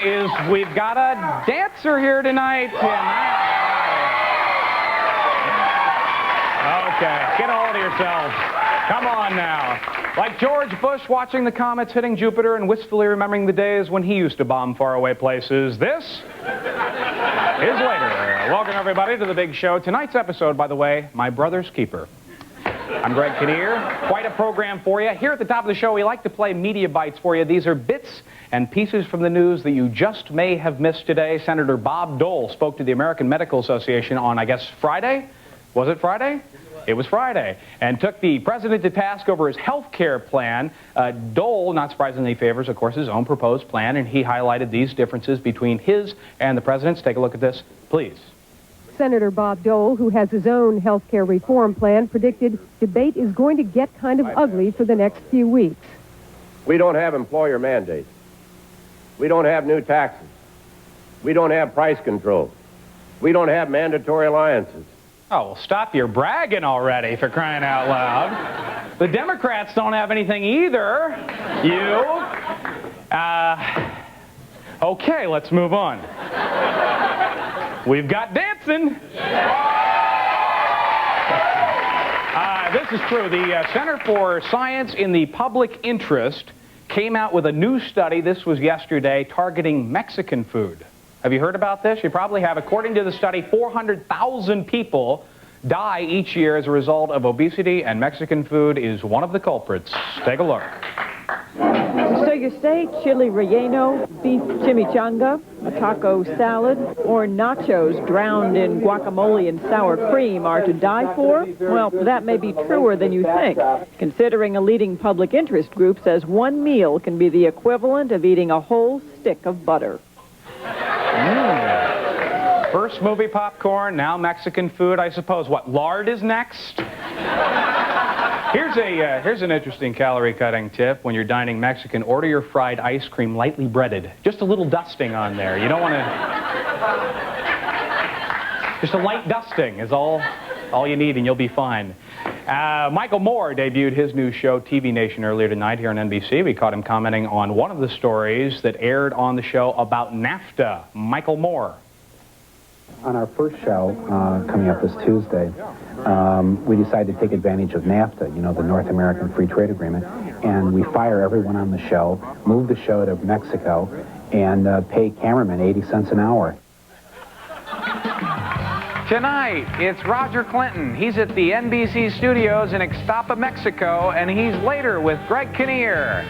is we've got a dancer here tonight. Okay, get a hold of yourselves. Come on now. Like George Bush watching the comets hitting Jupiter and wistfully remembering the days when he used to bomb faraway places, this is later. Welcome, everybody, to the big show. Tonight's episode, by the way, My Brother's Keeper. I'm Greg Kinnear. Quite a program for you. Here at the top of the show, we like to play media bites for you. These are bits and pieces from the news that you just may have missed today. Senator Bob Dole spoke to the American Medical Association on, I guess, Friday? Was it Friday? It was Friday, and took the president to task over his health care plan. Dole, not surprisingly, favors, of course, his own proposed plan, and he highlighted these differences between his and the president's. Take a look at this, please. Senator Bob Dole, who has his own health care reform plan, predicted debate is going to get kind of ugly for the next few weeks. We don't have employer mandates. We don't have new taxes. We don't have price control. We don't have mandatory alliances. Oh, well, stop your bragging already, for crying out loud. The Democrats don't have anything either. You? Okay, let's move on. We've got dancing. This is true. The Center for Science in the Public Interest came out with a new study, this was yesterday, targeting Mexican food. Have you heard about this? You probably have. According to the study, 400,000 people die each year as a result of obesity, and Mexican food is one of the culprits. Take a look. So you say chili relleno, beef chimichanga, a taco salad, or nachos drowned in guacamole and sour cream are to die for? Well, that may be truer than you think, considering a leading public interest group says one meal can be the equivalent of eating a whole stick of butter. First movie popcorn, now Mexican food, I suppose. What, lard is next? Here's an interesting calorie-cutting tip. When you're dining Mexican, order your fried ice cream lightly breaded. Just a little dusting on there. You don't want to... Just a light dusting is all you need, and you'll be fine. Michael Moore debuted his new show, TV Nation, earlier tonight here on NBC. We caught him commenting on one of the stories that aired on the show about NAFTA. Michael Moore. On our first show, coming up this Tuesday, we decided to take advantage of NAFTA, you know, the North American Free Trade Agreement, and we fire everyone on the show, move the show to Mexico, and pay cameramen 80 cents an hour. Tonight, it's Roger Clinton. He's at the NBC studios in Ixtapa, Mexico, and he's later with Greg Kinnear.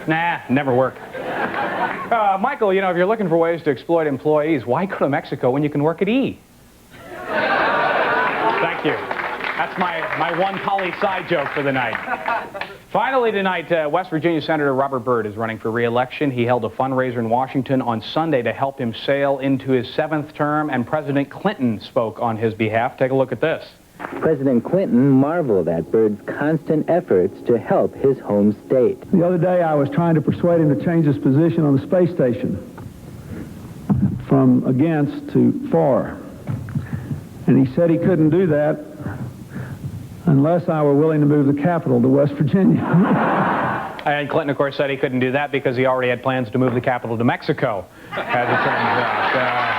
Nah, never work. Michael, you know, if you're looking for ways to exploit employees, why go to Mexico when you can work at E? Thank you. That's my one poli-sci joke for the night. Finally tonight, West Virginia Senator Robert Byrd is running for re-election. He held a fundraiser in Washington on Sunday to help him sail into his 7th term, and President Clinton spoke on his behalf. Take a look at this. President Clinton marveled at Byrd's constant efforts to help his home state. The other day I was trying to persuade him to change his position on the space station from against to for. And he said he couldn't do that unless I were willing to move the capital to West Virginia. And Clinton, of course, said he couldn't do that because he already had plans to move the capital to Mexico, as it turns out.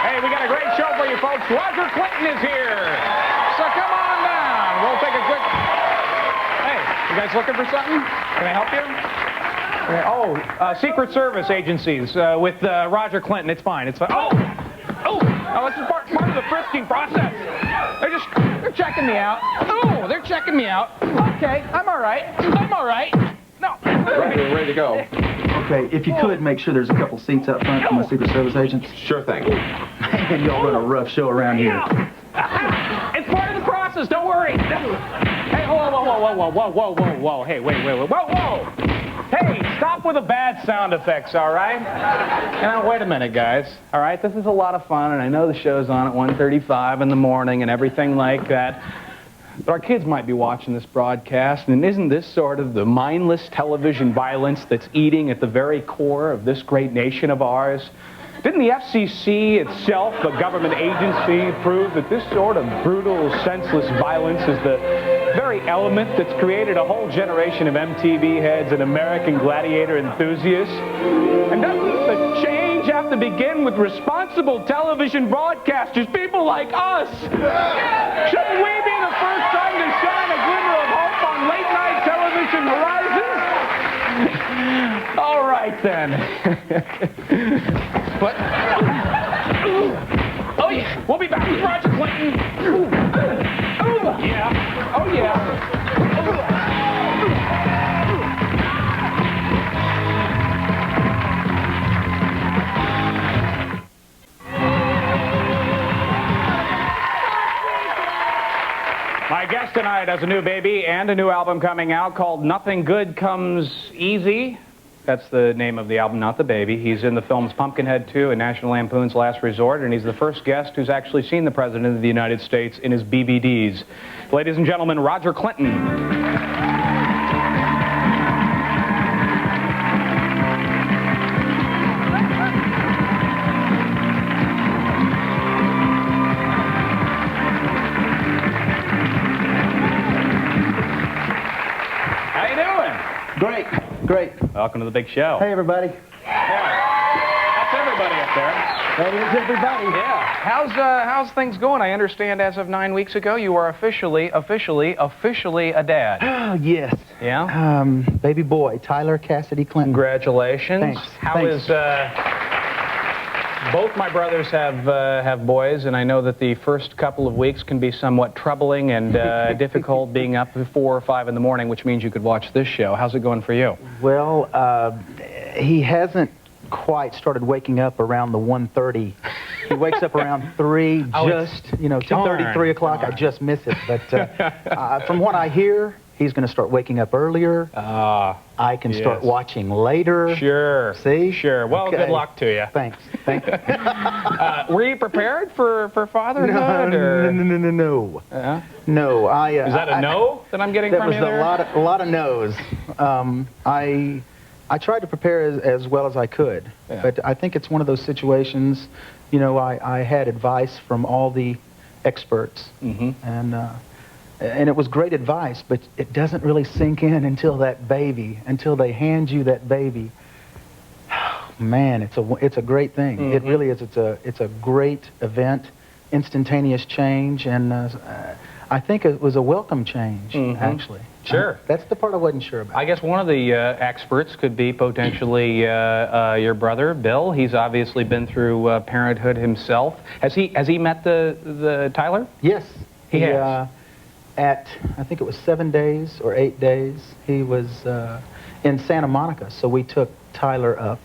Hey, we got a great show for you folks. Roger Clinton is here. So come on down. We'll take a quick... Hey, you guys looking for something? Can I help you? Secret Service agencies with Roger Clinton. It's fine. It's fine. Oh, this is part of the frisking process. They're checking me out. Oh, they're checking me out. Okay, I'm all right. No. We're ready to go. Okay, if you could, make sure there's a couple seats up front for my Secret Service agents. Sure thing. Man, y'all run a rough show around here. It's part of the process. Don't worry. Hey, whoa. Hey, wait. Whoa. Hey, stop with the bad sound effects, all right? Now, wait a minute, guys. All right, this is a lot of fun, and I know the show's on at 1:35 in the morning and everything like that. But our kids might be watching this broadcast, and isn't this sort of the mindless television violence that's eating at the very core of this great nation of ours? Didn't the FCC itself, a government agency, prove that this sort of brutal, senseless violence is the very element that's created a whole generation of MTV heads and American Gladiator enthusiasts? And doesn't The change have to begin with responsible television broadcasters, people like us. Shouldn't we be the first time to shine a glimmer of hope on late-night television horizons? All right, then. What? Oh, yeah. We'll be back with Roger Clinton. Yeah. Oh, yeah. My guest tonight has a new baby and a new album coming out called Nothing Good Comes Easy. That's the name of the album, not the baby. He's in the films Pumpkinhead 2 and National Lampoon's Last Resort, and he's the first guest who's actually seen the President of the United States in his BVDs. Ladies and gentlemen, Roger Clinton. Great, great. Welcome to the big show. Hey, everybody. Yeah. That's everybody up there. That is everybody. Yeah. How's things going? I understand as of 9 weeks ago, you are officially a dad. Oh, yes. Yeah? Baby boy, Tyler Cassidy Clinton. Congratulations. Thanks. How is both my brothers have boys, and I know that the first couple of weeks can be somewhat troubling and difficult, being up at 4 or 5 in the morning, which means you could watch this show. How's it going for you? Well, he hasn't quite started waking up around the 1:30. He wakes up around 3, just, 2:30, 3 o'clock. I just miss it. But from what I hear, he's going to start waking up earlier. I can start watching later. Sure. See? Sure. Well, okay. Good luck to you. Thanks. Thank you. Were you prepared for fatherhood? No. No. Is that a no that I'm getting from you there? That was a lot of no's. I tried to prepare as well as I could, but I think it's one of those situations, I had advice from all the experts, and it was great advice, but it doesn't really sink in until they hand you that baby. Man, it's a great thing. It really is. It's a great event, instantaneous change, and I think it was a welcome change, actually. Sure. That's the part I wasn't sure about. I guess one of the experts could be potentially your brother, Bill. He's obviously been through parenthood himself. Has he met the Tyler? Yes. He has. At, I think it was 7 days or 8 days, he was in Santa Monica, so we took Tyler up.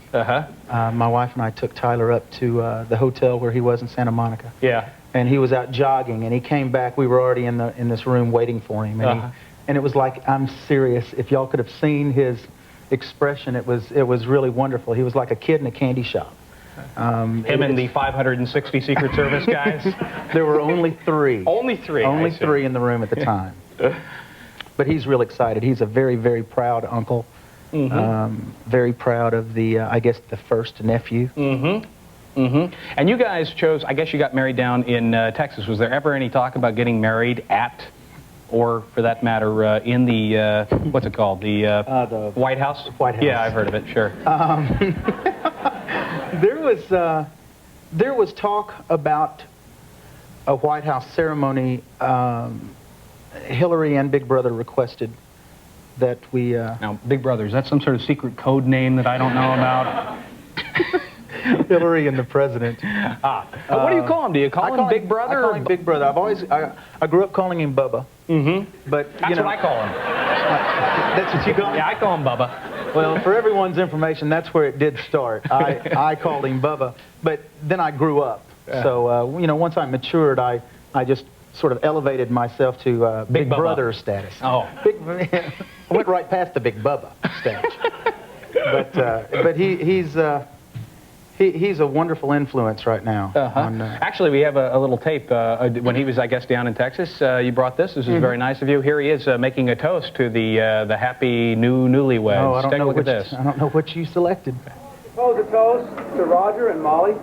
My wife and I took Tyler up to the hotel where he was in Santa Monica. Yeah. And he was out jogging, and he came back. We were already in this room waiting for him, and it was like, I'm serious. If y'all could have seen his expression, it was really wonderful. He was like a kid in a candy shop. Him and the 560 Secret Service guys? There were only 3. Only 3? Only 3 in the room at the time. But he's real excited. He's a very, very proud uncle. Very proud of I guess, the first nephew. And you guys chose, I guess you got married down in Texas. Was there ever any talk about getting married at, or for that matter, in the, what's it called? The White House? White House. Yeah, I've heard of it, sure. There was talk about a White House ceremony. Hillary and Big Brother requested that we... Now, Big Brother, is that some sort of secret code name that I don't know about? Hillary and the President. What do you call him? Do you call him Big Brother? I call him Big Brother. I grew up calling him Bubba. But, That's what I call him. That's what you call him? Yeah, I call him Bubba. Well, for everyone's information, that's where it did start. I called him Bubba, but then I grew up. So, once I matured, I just sort of elevated myself to Big Brother status. Oh. I went right past the Big Bubba stage. But he's a wonderful influence right now. Actually, we have a little tape when he was, I guess, down in Texas. You brought this. This is very nice of you. Here he is making a toast to the happy newlyweds. Oh, Take a look at this. I don't know what you selected. Propose a toast to Roger and Molly.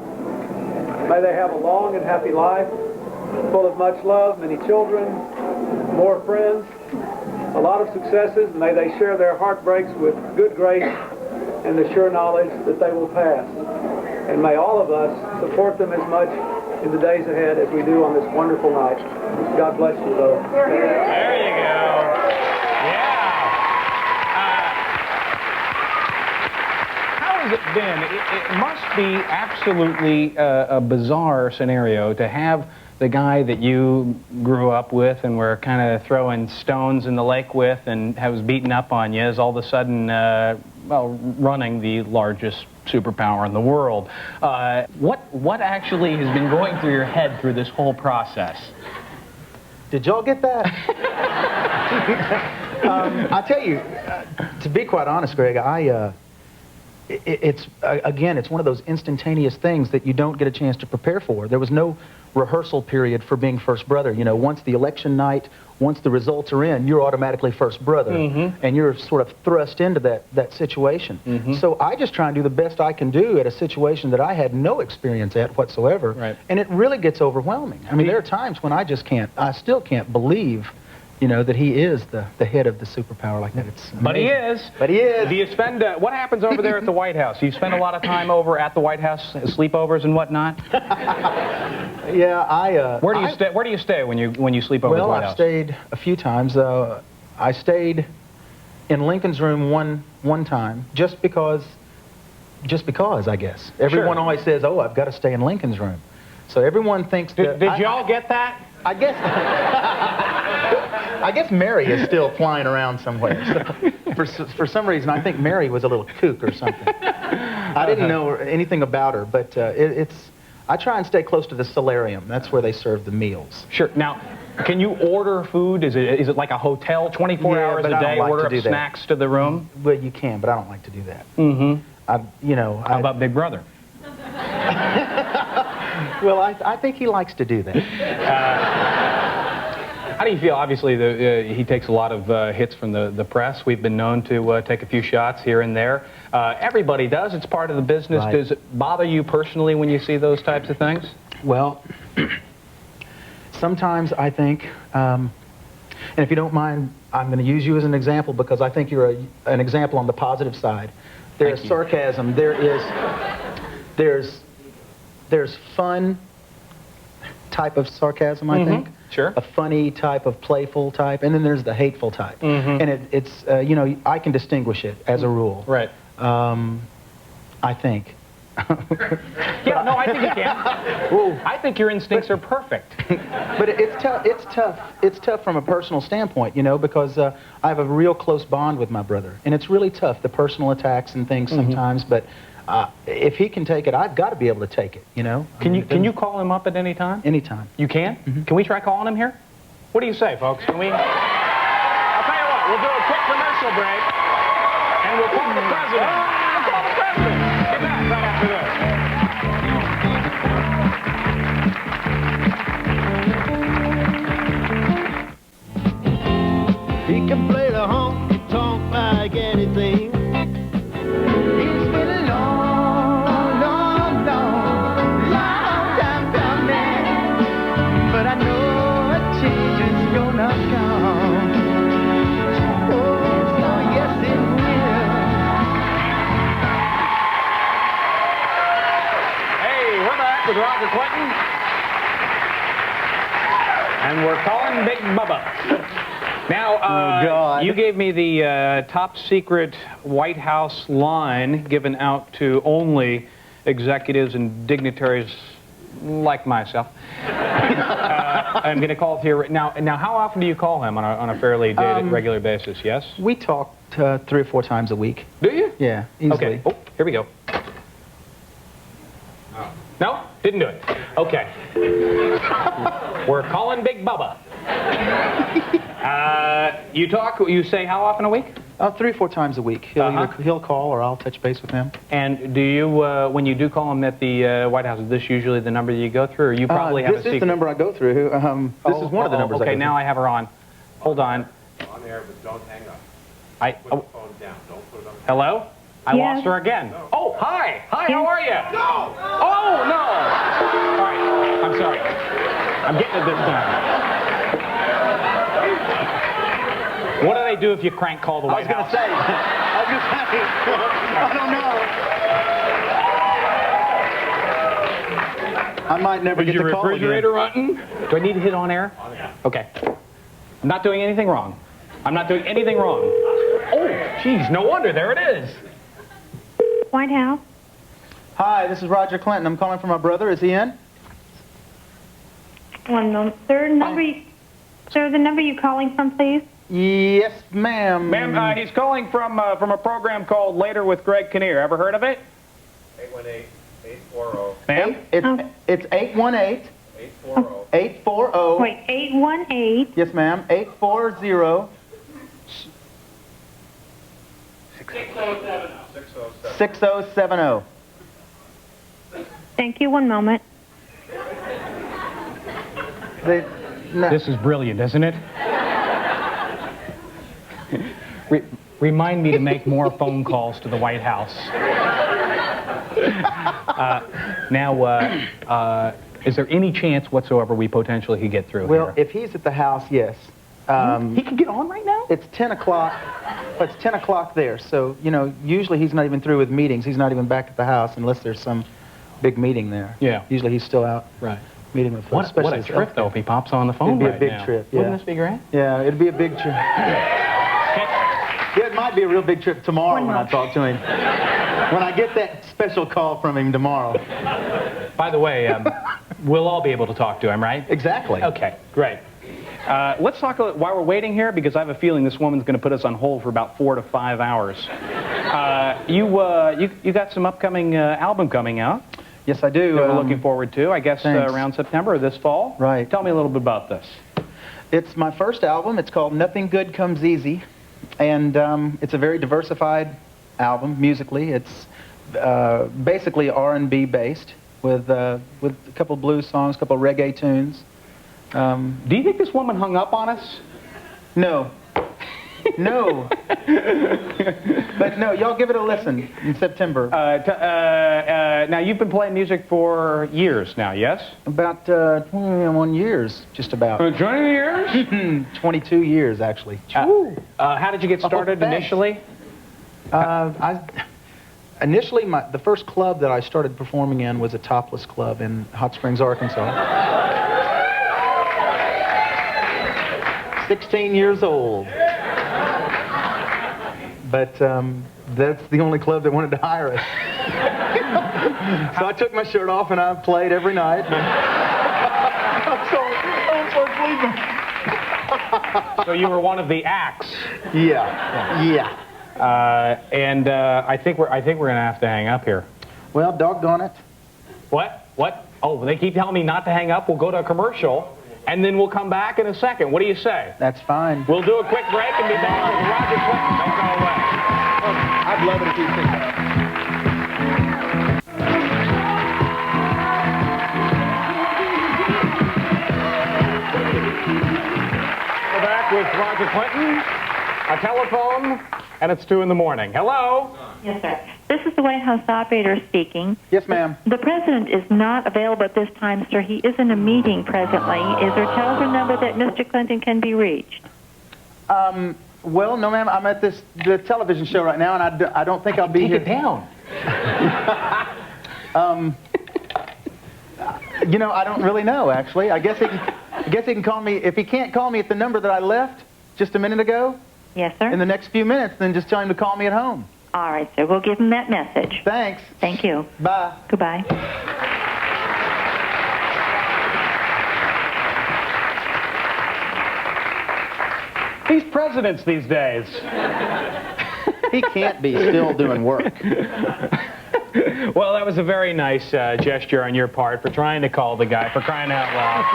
May they have a long and happy life, full of much love, many children, more friends, a lot of successes. May they share their heartbreaks with good grace and the sure knowledge that they will pass. And may all of us support them as much in the days ahead as we do on this wonderful night. God bless you both. There you go. Yeah. How has it been? It must be absolutely a bizarre scenario to have the guy that you grew up with and were kind of throwing stones in the lake with and was beating up on you is all of a sudden, well, running the largest superpower in the world. What actually has been going through your head through this whole process? Did y'all get that? I tell you, to be quite honest, Greg, it's one of those instantaneous things that you don't get a chance to prepare for. There was no rehearsal period for being first brother. You know, once the election night, once the results are in, you're automatically first brother, and you're sort of thrust into that situation. So I just try and do the best I can do at a situation that I had no experience at whatsoever, and it really gets overwhelming. I mean, there are times when I still can't believe, you know, that he is the head of the superpower like that. It's amazing. But he is. But he is. Do you spend, what happens over there at the White House? Do you spend a lot of time over at the White House, sleepovers and whatnot? Yeah, Where do you stay when you sleep over at the White House? Well, I've stayed a few times. I stayed in Lincoln's room one time, just because, I guess. Everyone always says, oh, I've got to stay in Lincoln's room. So everyone thinks that... Did y'all get that? I guess... I guess Mary is still flying around somewhere. So for some reason, I think Mary was a little kook or something. I didn't know anything about her, but I try and stay close to the solarium. That's where they serve the meals. Sure. Now, can you order food? Is it like a hotel, 24 hours a day, order up snacks to the room? Well, you can, but I don't like to do that. How about Big Brother? Well, I think he likes to do that. How do you feel? Obviously, he takes a lot of hits from the press. We've been known to take a few shots here and there. Everybody does. It's part of the business. Right. Does it bother you personally when you see those types of things? Well, sometimes I think, and if you don't mind, I'm going to use you as an example because I think you're an example on the positive side. There's sarcasm. There's fun type of sarcasm, I think. Sure. A funny type, of playful type, and then there's the hateful type. And it's you know, I can distinguish it as a rule. Right. I think. Yeah, no, I think you can. I think your instincts are perfect. But it's tough. It's tough from a personal standpoint, you know, because I have a real close bond with my brother, and it's really tough, the personal attacks and things sometimes. But if he can take it, I've got to be able to take it, you know. Can you call him up at any time? Anytime. You can? Can we try calling him here? What do you say, folks? Can we? I'll tell you what. We'll do a quick commercial break, and we'll call the president. We'll call the president. Get back right after this. He can play the honky-tonk like anything. With Roger Clinton. And we're calling Big Bubba. Now, you gave me the top secret White House line given out to only executives and dignitaries like myself. I'm going to call it here now. Now, how often do you call him on a fairly regular basis? Yes. We talk 3 or 4 times a week. Do you? Yeah. Easily. Okay. Oh, here we go. No, didn't do it. Okay. We're calling Big Bubba. You say how often a week? 3 or 4 times a week. He'll call or I'll touch base with him. And do you, when you do call him at the White House, is this usually the number that you go through, or you probably have a secret? This is the number I go through. This is one of the numbers I go through. Okay, now I have her on. Hold on. On there, but don't hang up. Put the phone down. Don't put it on. Hello? I lost her again. No. Oh, hi. Hi, how are you? No. Oh, no. All right. I'm sorry. I'm getting it this time. What do they do if you crank call the White House? I was going to say, I don't know. I might never get the call again. Is your refrigerator running? Do I need to hit on air? Okay. I'm not doing anything wrong. I'm not doing anything wrong. Oh, jeez, no wonder. There it is. White House. Hi, this is Roger Clinton. I'm calling for my brother. Is he in? One moment. Sir, the number you're calling from, please? Yes, ma'am. Ma'am, he's calling from a program called Later with Greg Kinnear. Ever heard of it? 818-840. Ma'am? It's 818. 840. 840. Wait, 818. Yes, ma'am. 840. 6070. Thank you. One moment. This is brilliant, isn't it? Remind me to make more phone calls to the White House. Is there any chance whatsoever we potentially could get through Well, here? if he's at the house, yes. He can get on right now? It's 10 o'clock. But it's 10 o'clock there, so, you know, usually he's not even through with meetings. He's not even back at the house unless there's some big meeting there. Yeah. Usually he's still out meeting with folks. What a trip, though, if he pops on the phone It'd be right a big now. trip, yeah. Wouldn't this be great? Yeah, it'd be a big trip. Yeah, it might be a real big trip tomorrow when I talk to him. When I get that special call from him tomorrow. By the way, we'll all be able to talk to him, right? Exactly. Okay, great. Let's talk while we're waiting here, because I have a feeling this woman's going to put us on hold for about 4 to 5 hours. You got some upcoming album coming out. Yes, I do. That we're looking forward to, I guess, around September or this fall. Right. Tell me a little bit about this. It's my first album. It's called Nothing Good Comes Easy, and it's a very diversified album musically. It's basically R&B based with a couple blues songs, a couple reggae tunes. Do you think this woman hung up on us? No. No. But no, y'all give it a listen in September. Now, you've been playing music for years now, yes? About 21 years, just about. 20 years? 22 years, actually. How did you get started initially? Initially, the first club that I started performing in was a topless club in Hot Springs, Arkansas. 16 years old. But that's the only club that wanted to hire us. So I took my shirt off and I played every night. So you were one of the acts. Yeah. I think we're gonna have to hang up here. Well, doggone it. What? Oh, they keep telling me not to hang up. We'll go to a commercial, and then we'll come back in a second. What do you say? That's fine. We'll do a quick break and be back with Roger Clinton. Don't go away. I'd love it if you could. We're back with Roger Clinton, a telephone, and it's 2 in the morning. Hello? Yes, sir. This is the White House operator speaking. Yes, ma'am. The president is not available at this time, sir. He is in a meeting presently. Is there a telephone number that Mr. Clinton can be reached? Well, no, ma'am. I'm at the television show right now, and I don't think I'll be here. Take it down. You know, I don't really know, actually. I guess he can call me. If he can't call me at the number that I left just a minute ago, yes, sir. in the next few minutes, then just tell him to call me at home. All right, sir. We'll give him that message. Thanks. Thank you. Bye. Goodbye. These presidents these days. He can't be still doing work. Well, that was a very nice gesture on your part for trying to call the guy, for crying out loud.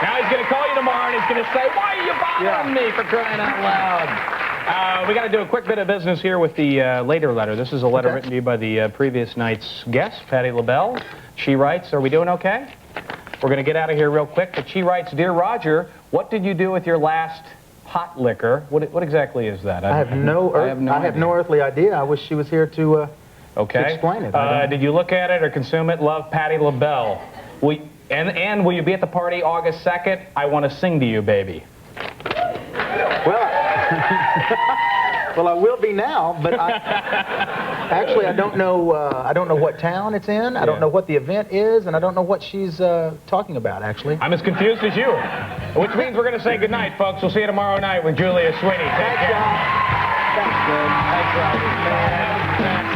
Now he's going to call you tomorrow and he's going to say, why are you bothering me, for crying out loud? We got to do a quick bit of business here with the later letter. This is a letter written to you by the previous night's guest, Patti LaBelle. She writes, are we doing okay? We're going to get out of here real quick, but she writes, Dear Roger, what did you do with your last hot liquor? What exactly is that? I have no earthly idea. I wish she was here to explain it. Did you look at it or consume it? Love, Patti LaBelle. And will you be at the party August 2nd? I want to sing to you, baby. Well, Well, I will be now, but actually I don't know. I don't know what town it's in. I don't know what the event is, and I don't know what she's talking about. Actually, I'm as confused as you. Which means we're going to say goodnight, folks. We'll see you tomorrow night with Julia Sweeney. Take care. Thanks, Greg. Thanks, Roger.